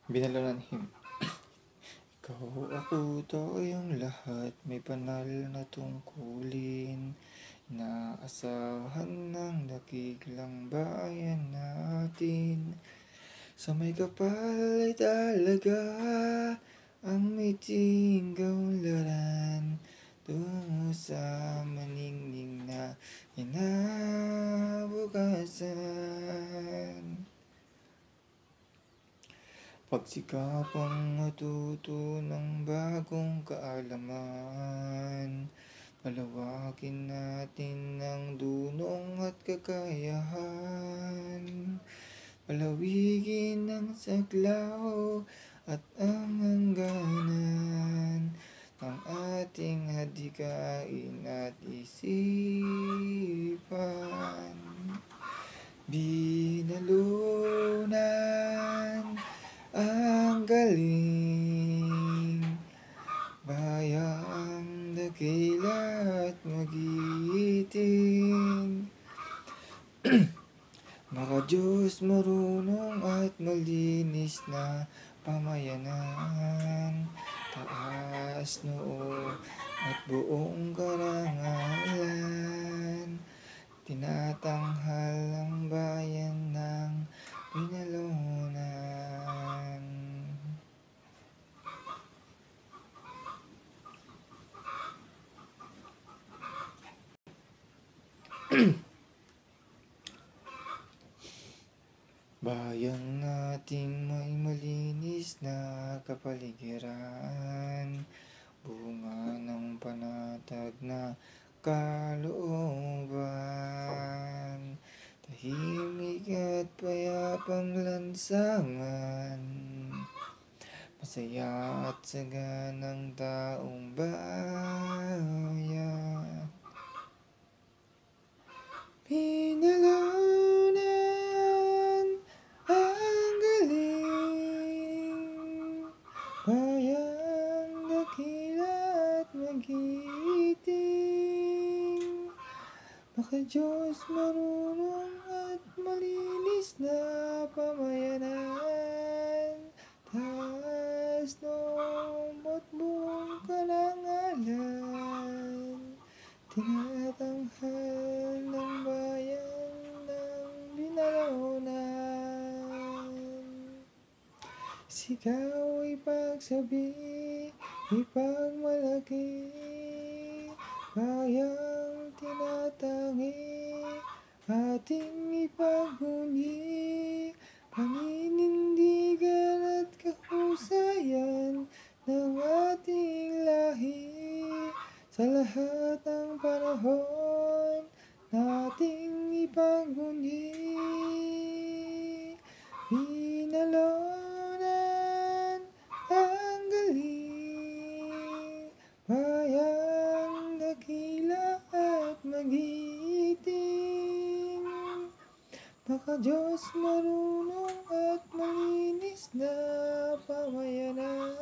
Binalunan. Ikaw, ako, tayong lahat may banal na tungkulin. Inaasahan ng dakilang bayan natin. Sa may kapal ay talaga ang miting gaularan tungo sa maningning na kinabukasan. Pagsikapang matuto ng bagong kaalaman, palawakin natin ang dunong at kakayahan. Palawigin ang saklaw at ang hangganan ng ating hadikain at isipan. Binalunan ang galing, bayang dakila at magiting. Maka-Diyos marunong at malinis na pamayanan, taas noo at buong karangalan. Tinatanghal ang bayan ng Binalunan. Bayang nating may malinis na kapaligiran, bunga ng panatag na kalooban, tahimik at payapang lansangan, masaya at saganang taong bayan. Binalunan ang galing, bayang dakila at magiting. Maka-Diyos marunong at malinis na pamayanan, taas noo at buong karangalan. Tinatanghal ng bayan ng Binalunan. Sigaw ay pagsabi, ipagmalaki, bayang tinatangi, ating ipagbunyi, paninindigan at kahusayan ng ating lahi. Sa lahat ng panahon nating ipagbunyi. Binalunan ang galing, bayang dakila at magiting. Maka-Diyos marunong at malinis na pamayanan,